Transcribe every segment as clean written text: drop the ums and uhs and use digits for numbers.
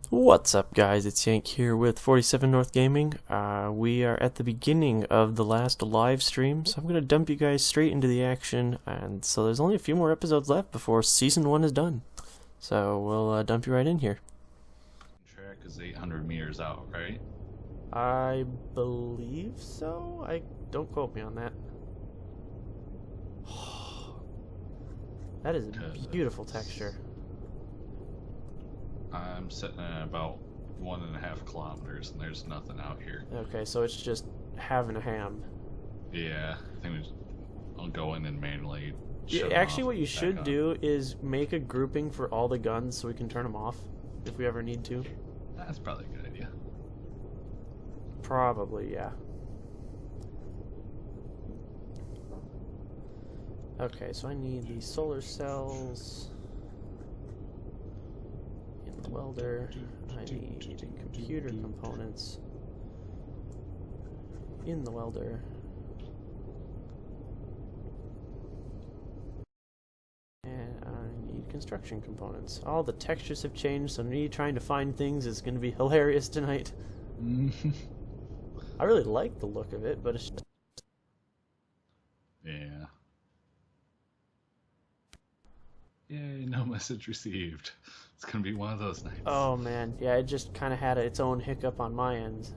What's up, guys? It's Yank here with 47 North Gaming. We are at the beginning of the last live stream, so I'm going to dump you guys straight into the action, and so there's only a few more episodes left before Season 1 is done. So we'll dump you right in here. Track is 800 meters out, right? I believe so? Don't quote me on that. That is a beautiful texture. I'm sitting at about 1.5 kilometers and there's nothing out here. Okay, so it's just having a ham. Yeah, I think I'll go in and manually Yeah, actually, what you should do is make a grouping for all the guns so we can turn them off if we ever need to. That's probably a good idea. Probably, yeah. Okay, so I need the solar cells in the welder. I need computer components in the welder. And I need construction components. All the textures have changed, so me trying to find things is going to be hilarious tonight. I really like the look of it, but it's just... Yeah. Yay, no message received. It's gonna be one of those nights. Oh man, yeah, it just kind of had its own hiccup on my end.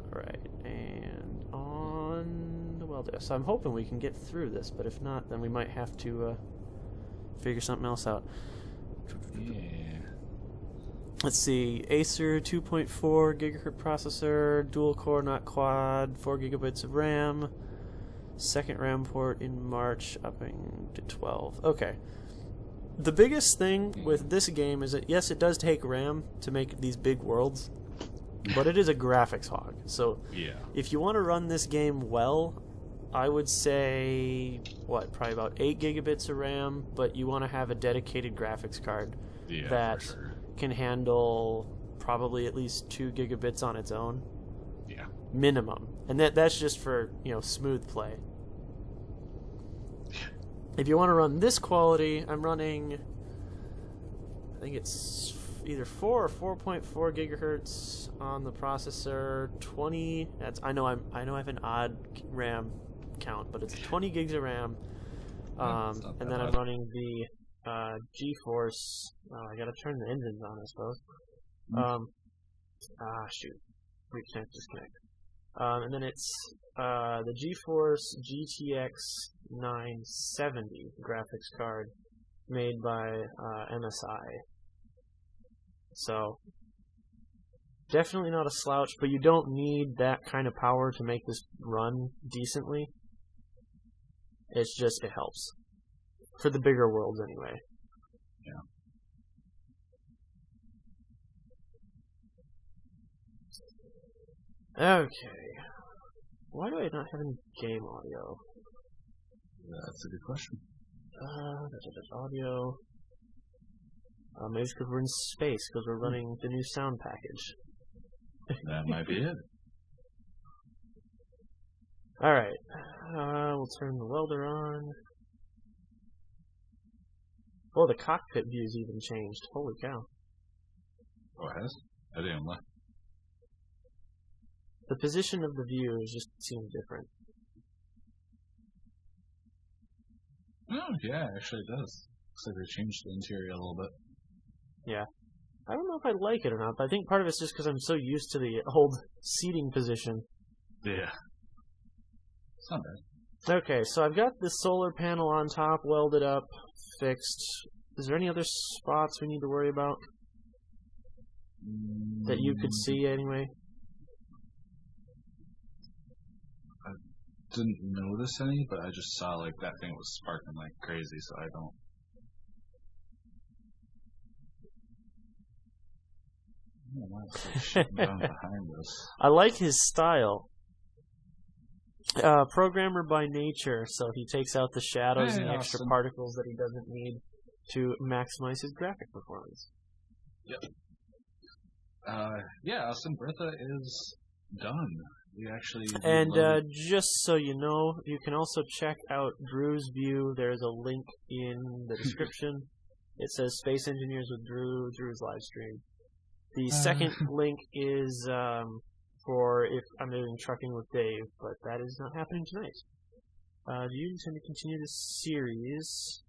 Alright, and on the welder. So I'm hoping we can get through this, but if not, then we might have to figure something else out. Yeah. Let's see, Acer 2.4 gigahertz processor, dual core, not quad, 4 gigabytes of RAM, second RAM port in March, upping to 12. Okay. The biggest thing with this game is that, yes, it does take RAM to make these big worlds, but it is a graphics hog. So, Yeah. if you want to run this game well, I would say, probably about 8 gigabits of RAM, but you want to have a dedicated graphics card that for sure. can handle probably at least 2 gigabits on its own. Yeah. Minimum. And that's just for, smooth play. If you want to run this quality, I'm running, I think it's either 4 or 4.4 gigahertz on the processor. 20. I know I have an odd RAM count, but it's 20 gigs of RAM. And then I'm running the GeForce. I gotta turn the engines on, I suppose. Shoot, reconnect, disconnect. And then it's the GeForce GTX 970 graphics card made by MSI. So, definitely not a slouch, but you don't need that kind of power to make this run decently. It's just, it helps. For the bigger worlds, anyway. Yeah. Okay. Why do I not have any game audio? That's a good question. Audio. Maybe it's because we're in space, because we're running the new sound package. That might be it. Alright. We'll turn the welder on. Oh, the cockpit view's even changed. Holy cow. Oh, it has? I didn't look. The position of the view just seems different. Oh, yeah, actually it does. Looks like they changed the interior a little bit. Yeah. I don't know if I like it or not, but I think part of it's just because I'm so used to the old seating position. Yeah. It's not bad. Okay, so I've got this solar panel on top, welded up, fixed. Is there any other spots we need to worry about? That you could see, anyway? I didn't notice any, but I just saw, like, that thing was sparking like crazy, so I don't... Oh, why is it shutting down behind us? I like his style. Programmer by nature, so he takes out the shadows and the extra particles that he doesn't need to maximize his graphic performance. Yep. Yeah, Austin Bertha is done. We actually... And just so you know, you can also check out Drew's view. There's a link in the description. It says Space Engineers with Drew's live stream. The second link is for if I'm doing Trucking with Dave, but that is not happening tonight. Do you intend to continue this series?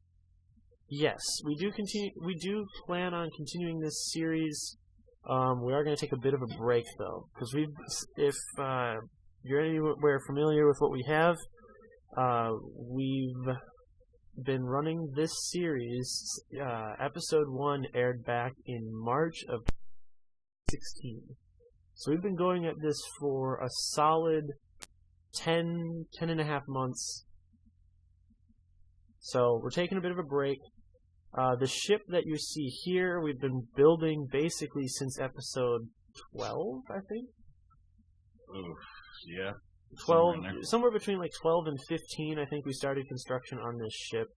Yes, we do continue. We do plan on continuing this series. We are going to take a bit of a break though, because if you're anywhere familiar with what we have, we've been running this series. Episode 1 aired back in March of 2016. So we've been going at this for a solid 10 and a half months. So we're taking a bit of a break. The ship that you see here, we've been building basically since episode 12, I think. Oof, yeah. 12, somewhere between like 12 and 15, I think we started construction on this ship.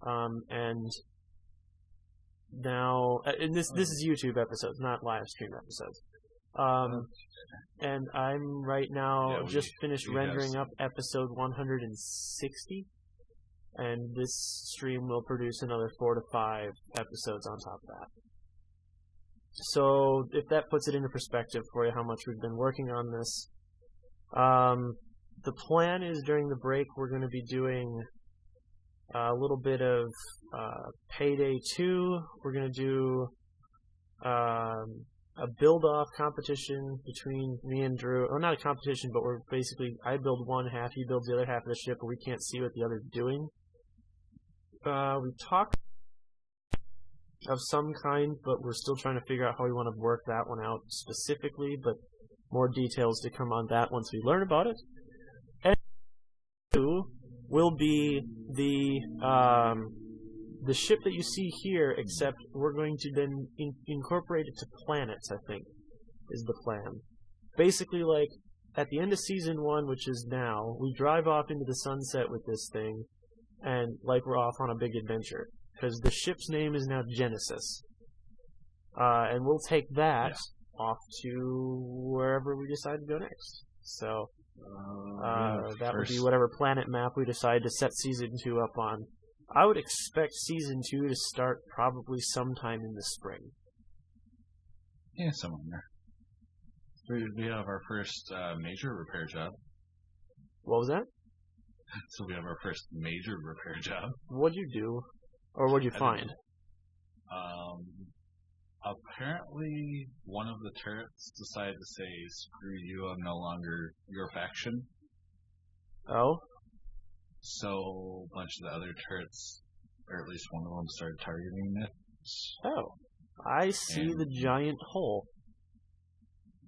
And now, and this is YouTube episodes, not live stream episodes. And I'm right now just finished rendering up episode 160, and this stream will produce another 4 to 5 episodes on top of that. So if that puts it into perspective for you, how much we've been working on this. The plan is during the break we're going to be doing a little bit of Payday 2. We're going to do a build-off competition between me and Drew. Oh, not a competition, but we're basically, I build one half, he builds the other half of the ship, but we can't see what the other's doing. We talked of some kind, but we're still trying to figure out how we want to work that one out specifically, but more details to come on that once we learn about it. And 2 will be the ship that you see here, except we're going to then incorporate it to planets, I think, is the plan. Basically, like, at the end of Season 1, which is now, we drive off into the sunset with this thing, and, like, we're off on a big adventure. Because the ship's name is now Genesis. And we'll take that off to wherever we decide to go next. So, that would be whatever planet map we decide to set Season 2 up on. I would expect Season 2 to start probably sometime in the spring. Yeah, somewhere there. We have our first major repair job. What was that? So we have our first major repair job. What'd you do? Or what'd you find? Apparently one of the turrets decided to say, screw you, I'm no longer your faction. Oh? So a bunch of the other turrets, or at least one of them, started targeting it. Oh. I see the giant hole.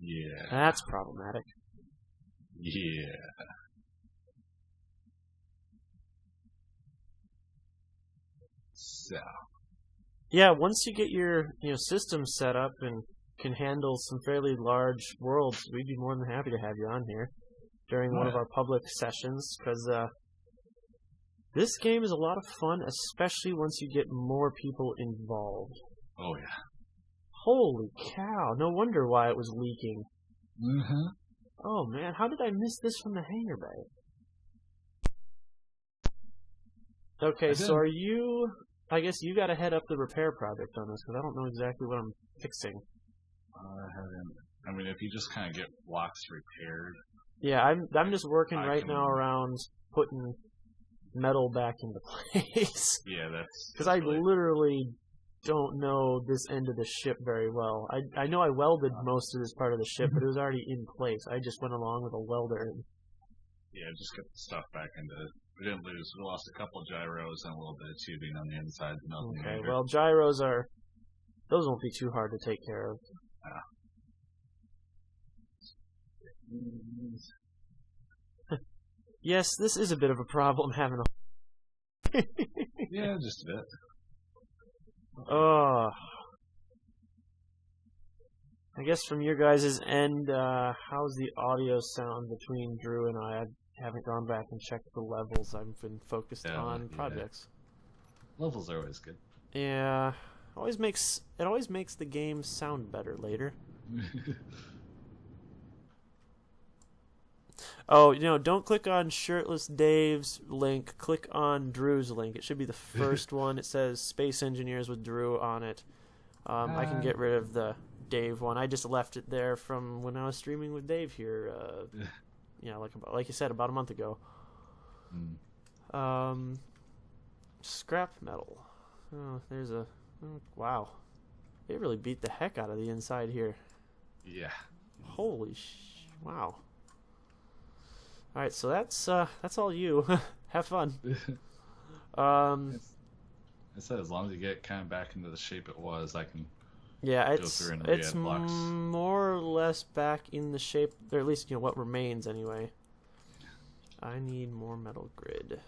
Yeah. That's problematic. Yeah. So. Yeah, once you get your system set up and can handle some fairly large worlds, we'd be more than happy to have you on here during one of our public sessions, because this game is a lot of fun, especially once you get more people involved. Oh, yeah. Holy cow, no wonder why it was leaking. Mm-hmm. Oh, man, how did I miss this from the hangar bay? Okay, so are you... I guess you gotta head up the repair project on this, because I don't know exactly what I'm fixing. I mean, if you just kind of get blocks repaired... Yeah, I'm just working right now around putting metal back into place. Yeah, that's... Because I literally don't know this end of the ship very well. I know I welded most of this part of the ship, but it was already in place. I just went along with a welder. And... Yeah, just get the stuff back into it. We didn't lose. We lost a couple gyros and a little bit of tubing on the inside. Okay, well, gyros those won't be too hard to take care of. Yes, this is a bit of a problem having a... Yeah, just a bit. Oh. I guess from your guys' end, how's the audio sound between Drew and I? I haven't gone back and checked the levels. I've been focused on projects. Levels are always good. Yeah, it always makes the game sound better later. Oh, don't click on Shirtless Dave's link. Click on Drew's link. It should be the first one. It says Space Engineers with Drew on it. I can get rid of the Dave one. I just left it there from when I was streaming with Dave here. Like you said, about a month ago. Scrap metal. Oh, there's a... Oh, wow. It really beat the heck out of the inside here. Yeah. Holy wow. Alright, so that's all you. Have fun. I said as long as you get kind of back into the shape it was, I can yeah, go through and it's re-add blocks. more or less back in the shape, or at least what remains anyway. I need more metal grid.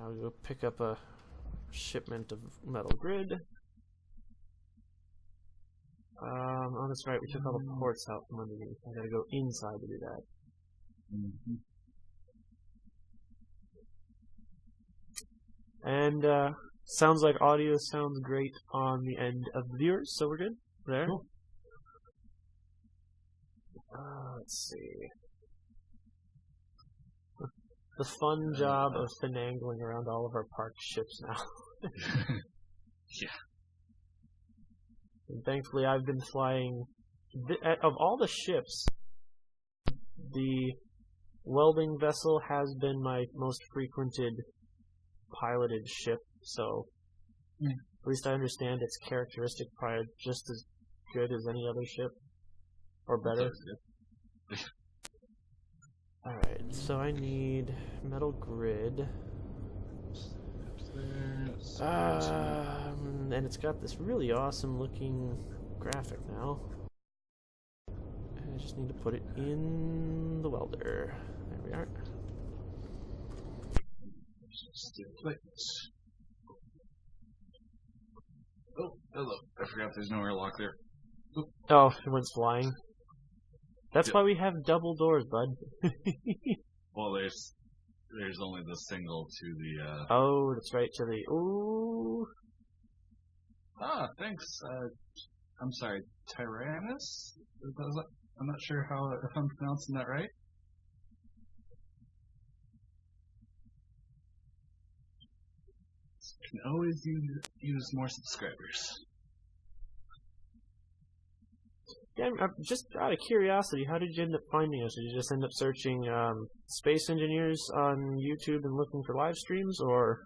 I'll go pick up a shipment of metal grid. Oh, that's right. We took all the ports out from underneath. I gotta go inside to do that. And sounds like audio sounds great on the end of the viewers, so we're good there. Cool. Let's see. The fun job of finagling around all of our parked ships now. Yeah. And thankfully, I've been flying. Of all the ships, the welding vessel has been my most frequented piloted ship, so at least I understand its characteristic probably just as good as any other ship, or better. Alright, so I need metal grid. And it's got this really awesome looking graphic now. I just need to put it in the welder. There we are. Oh, hello. I forgot there's no airlock there. Oop. Oh, it went flying. That's why we have double doors, bud. Well, there's only the single to the. Oh, that's right, to the. Ooh. Ah, thanks. I'm sorry, Tyrannus? I'm not sure if I'm pronouncing that right. Can always use more subscribers. Yeah, just out of curiosity, how did you end up finding us? Did you just end up searching Space Engineers on YouTube and looking for live streams, or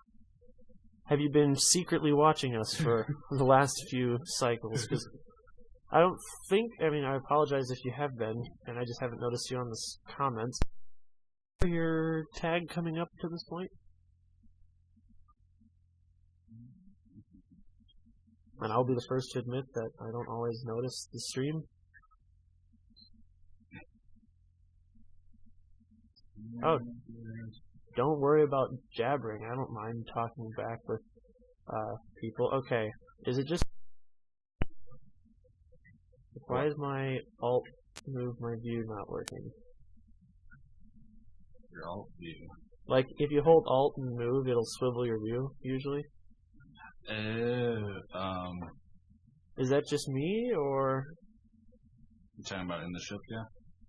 have you been secretly watching us for the last few cycles? Because I don't think, I apologize if you have been, and I just haven't noticed you on the comments. Your tag coming up to this point? And I'll be the first to admit that I don't always notice the stream. Oh, don't worry about jabbering. I don't mind talking back with people. Okay, is it just... Why is my alt move my view not working? Your alt view. Like, if you hold alt and move, it'll swivel your view, usually. Is that just me, or... You talking about in the ship, yeah?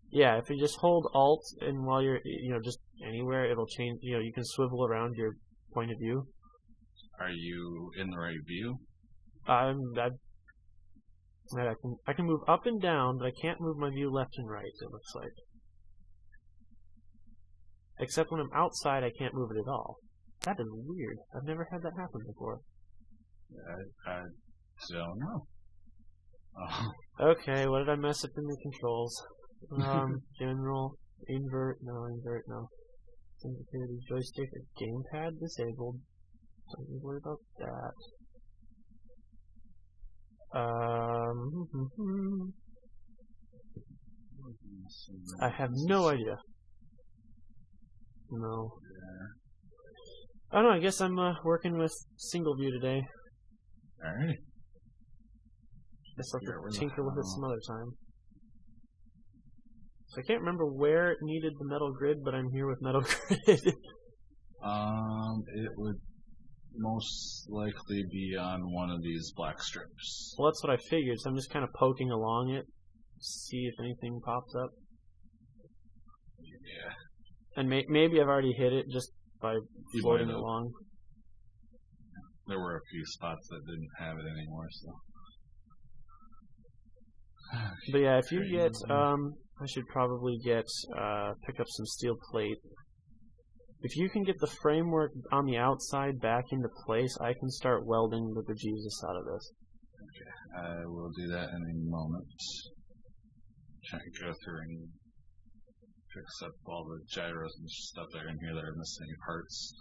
Yeah, if you just hold alt, and while you're, just anywhere, it'll change, you can swivel around your point of view. Are you in the right view? I can move up and down, but I can't move my view left and right, it looks like. Except when I'm outside, I can't move it at all. That is weird. I've never had that happen before. I don't know. Okay, what did I mess up in the controls? General, invert, no. Sensitivity, joystick, gamepad disabled. Don't need to worry about that. I have no idea. No. I don't know, I guess I'm working with single view today. Alright. Guess I'll have to tinker with it some other time. So I can't remember where it needed the metal grid, but I'm here with metal grid. It would most likely be on one of these black strips. Well, that's what I figured, so I'm just kind of poking along it, see if anything pops up. Yeah. And maybe I've already hit it just by You floating might have. along. There were a few spots that didn't have it anymore, so. But yeah, if you get, I should probably pick up some steel plate. If you can get the framework on the outside back into place, I can start welding the bejesus out of this. Okay, I will do that in a moment. Try and go through and fix up all the gyros and stuff that are in here that are missing parts,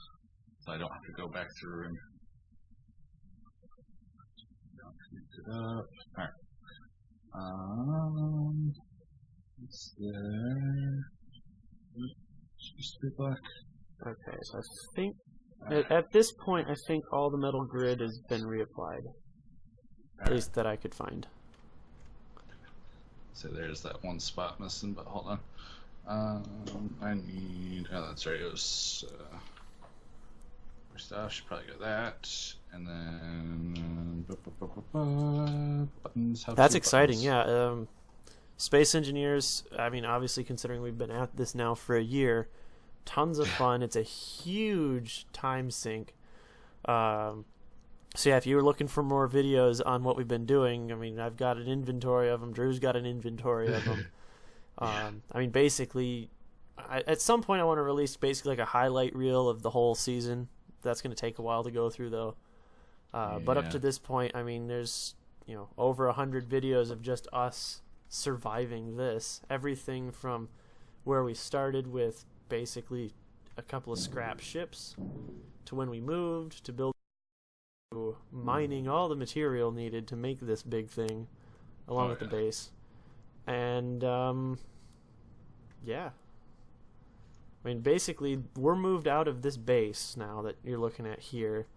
so I don't have to go back through and connect it up. Alright. What's there? Supposed to be black. Okay, so I think at this point, I think all the metal grid has been reapplied, at least that I could find. So there's that one spot missing, but hold on. I need. Oh, that's right. It was. First off, should probably go that, and then buttons. That's exciting, yeah. Space engineers. I mean, obviously, considering we've been at this now for a year, tons of fun. It's a huge time sink. So yeah, if you were looking for more videos on what we've been doing, I mean, I've got an inventory of them. Drew's got an inventory of them. I mean, basically, at some point I want to release basically like a highlight reel of the whole season. That's going to take a while to go through, though. But up to this point, I mean, there's over 100 videos of just us surviving this. Everything from where we started with basically a couple of scrap ships to when we moved to build. Mining all the material needed to make this big thing along with the base. And yeah, I mean, basically we're moved out of this base now that you're looking at here.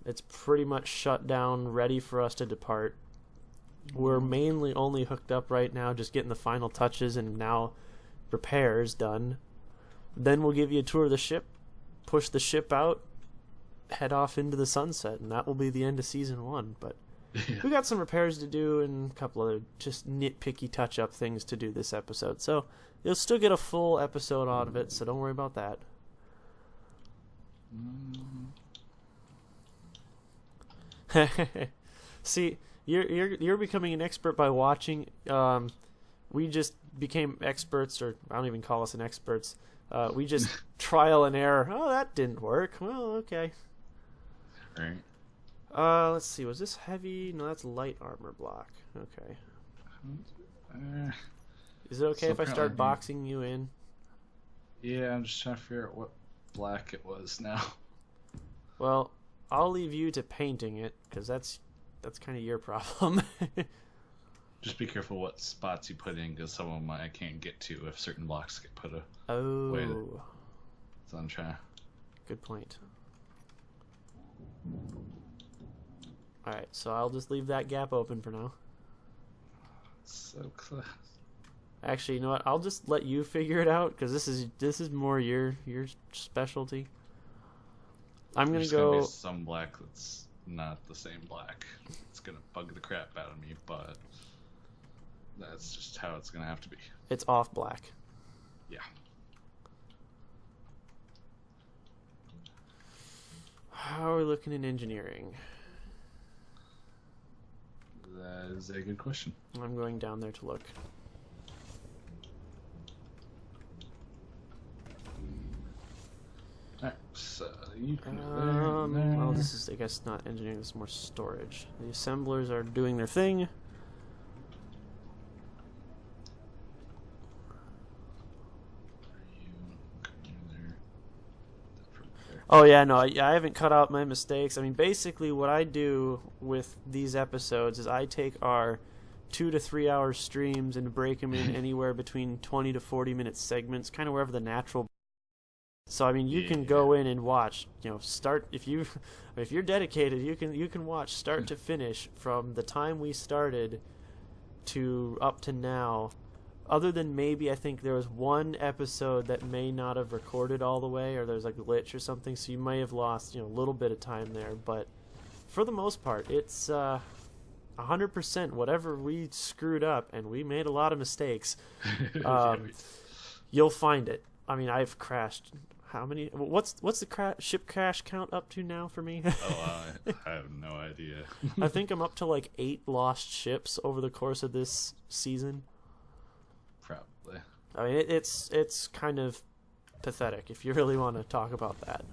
It's pretty much shut down, ready for us to depart. We're mainly only hooked up right now, just getting the final touches and now repairs done. Then we'll give you a tour of the ship, push the ship out, head off into the sunset, and that will be the end of season 1. But we got some repairs to do and a couple other just nitpicky touch-up things to do this episode, so you'll still get a full episode out of it, so don't worry about that. See, you're becoming an expert by watching. We just became experts, or I don't even call us an experts. We just trial and error. Oh, that didn't work. Well, okay. Right. Let's see. Was this heavy? No, that's light armor block. Okay. Is it okay if I start boxing you in? Yeah, I'm just trying to figure out what black it was now. Well, I'll leave you to painting it, because that's kind of your problem. Just be careful what spots you put in, because some of them I can't get to if certain blocks get put away. Oh. So I'm trying. Good point. Alright, so I'll just leave that gap open for now. So close. Actually, you know what? I'll just let you figure it out, because this is more your specialty. I'm gonna go. Gonna be some black that's not the same black. It's gonna bug the crap out of me, but that's just how it's gonna have to be. It's off black. Yeah. How are we looking in engineering? That is a good question. I'm going down there to look. Alright, so you can go there. Well, this is, I guess, not engineering, this is more storage. The assemblers are doing their thing. Oh yeah, no, I haven't cut out my mistakes. I mean, basically what I do with these episodes is I take our 2 to 3 hour streams and break them in anywhere between 20 to 40 minute segments, kind of wherever the natural. So I mean, you can go in and watch. Start if you're dedicated, you can watch start to finish from the time we started to up to now. Other than maybe I think there was one episode that may not have recorded all the way, or there's a glitch or something, so you may have lost a little bit of time there. But for the most part, it's 100% whatever we screwed up, and we made a lot of mistakes. You'll find it. I mean, I've crashed. How many? What's the ship crash count up to now for me? Oh, I have no idea. I think I'm up to like 8 lost ships over the course of this season. Probably. I mean, it's kind of pathetic if you really want to talk about that.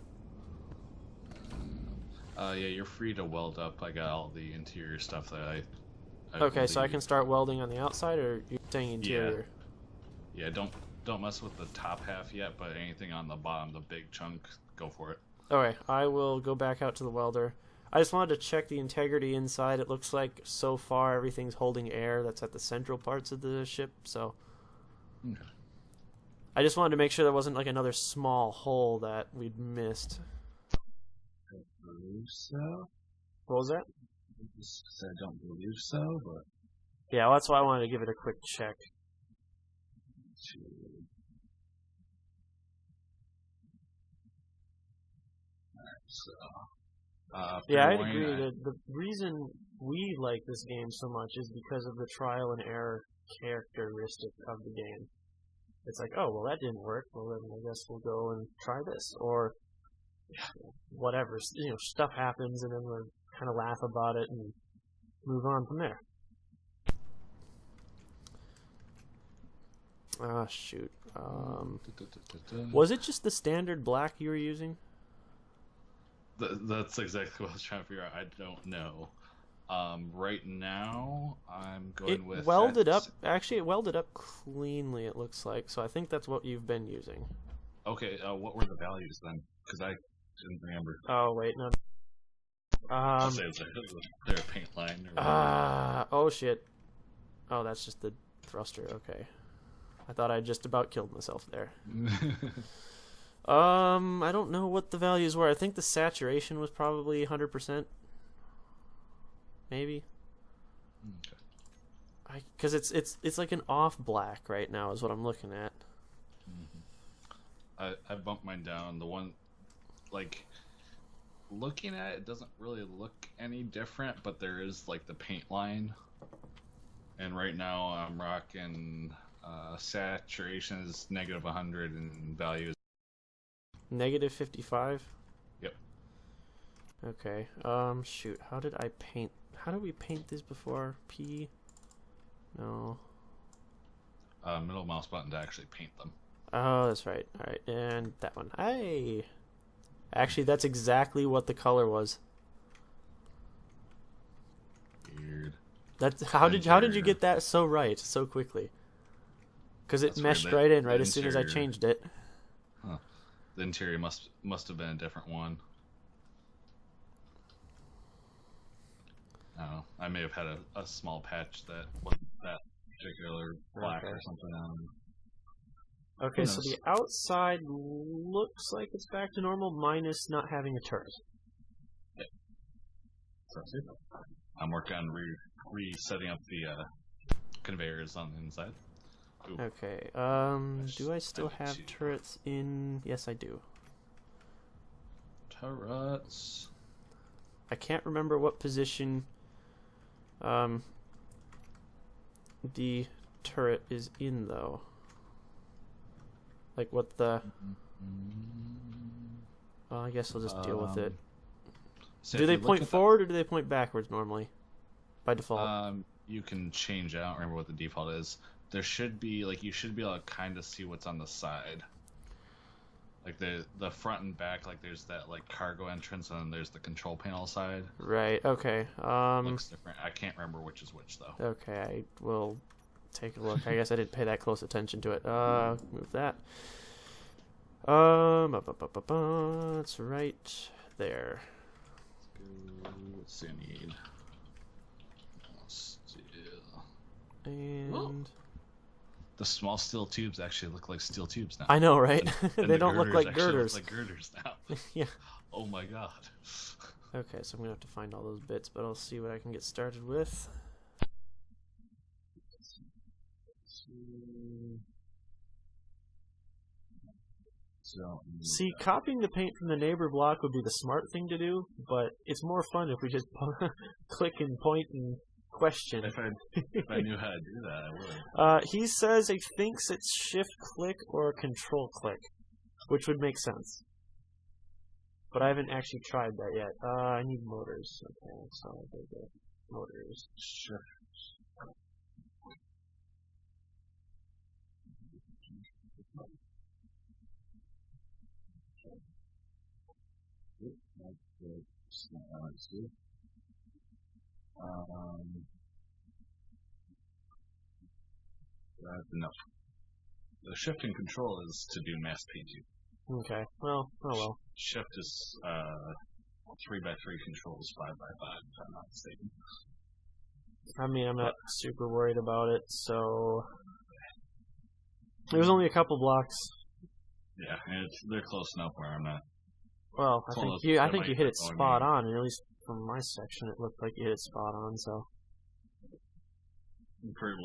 Yeah, you're free to weld up. I got all the interior stuff that I Okay, so I can start welding on the outside, or you're saying interior? Yeah, don't mess with the top half yet, but anything on the bottom, the big chunk, go for it. Okay, I will go back out to the welder. I just wanted to check the integrity inside. It looks like so far everything's holding air that's at the central parts of the ship, so... Okay. I just wanted to make sure there wasn't like another small hole that we'd missed. I believe so. What was that? I don't believe so, but... Yeah, well, that's why I wanted to give it a quick check. So, yeah, I'd agree that the reason we like this game so much is because of the trial and error characteristic of the game. It's like, oh, well, that didn't work. Well, then I guess we'll go and try this. Or whatever. You know, stuff happens, and then we kind of laugh about it and move on from there. Ah, shoot. Was it just the standard black you were using? That's exactly what I was trying to figure out. I don't know. Right now, I'm going with... It welded up. Actually, it welded up cleanly, it looks like. So I think that's what you've been using. Okay, what were the values then? Because I didn't remember. Oh, wait, no. I'll say it's their paint line. Or oh, shit. Oh, that's just the thruster. Okay. I thought I just about killed myself there. I don't know what the values were. I think the saturation was probably 100%. Maybe. Okay. Because it's like an off black right now is what I'm looking at. Mm-hmm. I bumped mine down. The one, like, looking at it doesn't really look any different, but there is like the paint line. And right now I'm rocking saturation is negative 100 and value is negative 55. Yep. Okay. Shoot. How did I paint? How did we paint this before? P. No. Middle mouse button to actually paint them. Oh, that's right. All right, and that one. Hey. Actually, that's exactly what the color was. Weird. That's how did you get that so right so quickly? Because it meshed right in right as soon as I changed it. Huh. The interior must have been a different one. I don't know. I may have had a small patch that wasn't that particular black or something. Okay, so the outside looks like it's back to normal, minus not having a turret. Yep. I'm working on resetting up the conveyors on the inside. Ooh. Okay, do I still have turrets in? Yes, I do. Turrets. I can't remember what position the turret is in, though. Like what the... Well, I guess I'll just deal with it. So do they point forward or do they point backwards normally? By default? You can change. I don't remember what the default is. There should be, like, you should be able to kind of see what's on the side. Like the front and back, like there's that like cargo entrance and then there's the control panel side. Right, okay. Looks different. I can't remember which is which though. Okay, I will take a look. I guess I didn't pay that close attention to it. Move that. It's right there. Let's see, I need steel. And whoa. The small steel tubes actually look like steel tubes now. I know, right? And They don't look like girders. Look like girders now. Yeah. Oh my god. Okay, so I'm gonna have to find all those bits, but I'll see what I can get started with. See, copying the paint from the neighbor block would be the smart thing to do, but it's more fun if we just click and point and question. If I knew how to do that, I would. He says he thinks it's shift click or control click, which would make sense. But I haven't actually tried that yet. I need motors. Okay, so I'll go get motors. Sure. That's enough. The shift and control is to do mass P2. Okay, well, oh well. Shift is 3x3, control is 5x5, if I'm not mistaken. I mean, I'm not super worried about it, so... There's only a couple blocks. Yeah, and they're close enough where I'm not... Well, I think you hit it spot on, and at least from my section it looked like you hit it spot on, so... For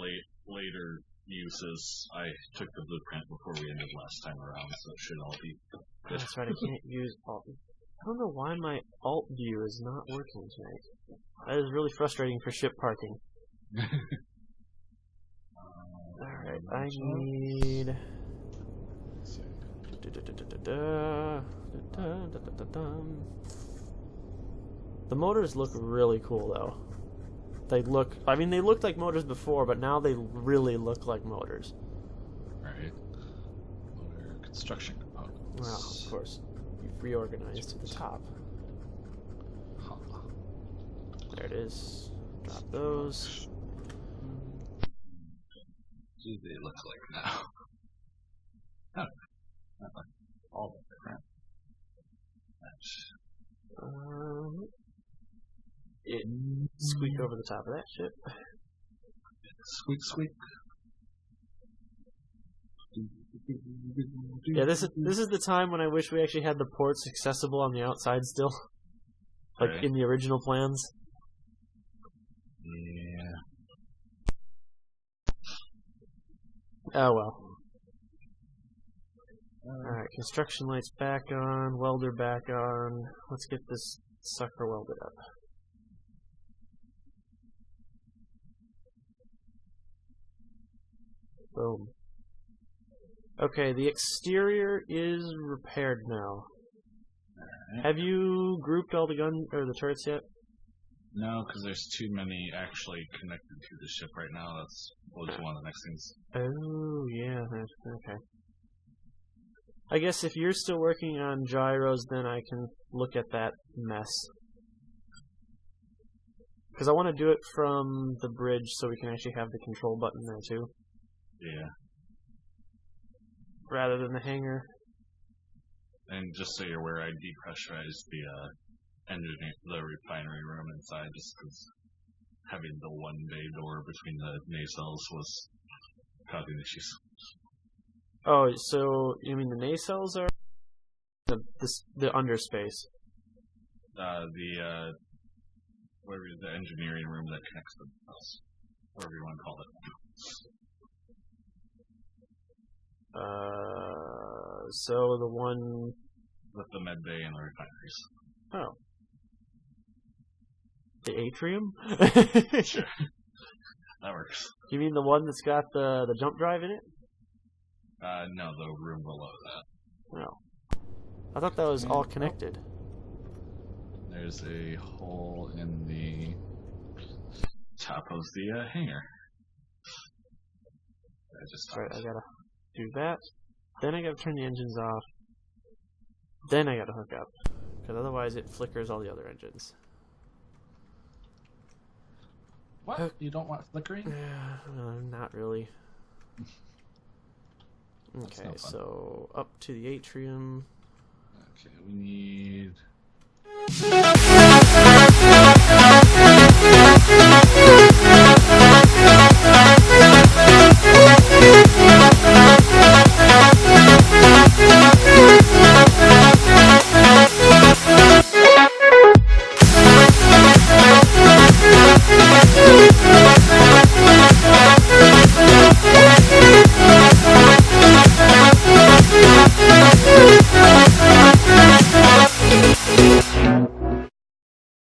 later uses, I took the blueprint before we ended last time around, so it should all be good. That's right, I can't use alt. I don't know why my alt view is not working tonight. That is really frustrating for ship parking. Alright, I need... The motors look really cool, though. They looked like motors before, but now they really look like motors. Right. Motor construction components. Well, of course. You've reorganized to the top. There it is. Drop those. What do they look like now? Oh, not like all that different. It squeak over the top of that ship. Squeak, squeak. Yeah, this is the time when I wish we actually had the ports accessible on the outside still, like right. in the original plans. Yeah. Oh well. Alright, construction lights back on, welder back on. Let's get this sucker welded up. Boom. Okay, the exterior is repaired now. Right. Have you grouped all the the turrets yet? No, because there's too many actually connected to the ship right now. That's one of the next things. Oh, yeah. Okay. I guess if you're still working on gyros, then I can look at that mess. Because I want to do it from the bridge so we can actually have the control button there too. Yeah. Rather than the hangar. And just so you're aware, I depressurized the refinery room inside just because having the one bay door between the nacelles was causing issues. Oh, so you mean the nacelles are the underspace? Whatever the engineering room that connects the house, whatever you want to call it. So the one with the med bay and the refineries. Oh. The atrium? Sure. That works. You mean the one that's got the jump drive in it? No, the room below that. No. I thought that was all connected. There's a hole in the top of the hangar. Right, I gotta do that. Then I gotta turn the engines off. Then I gotta hook up. Because otherwise it flickers all the other engines. What? You don't want flickering? Not really. Okay, no so up to the atrium. Okay, we need...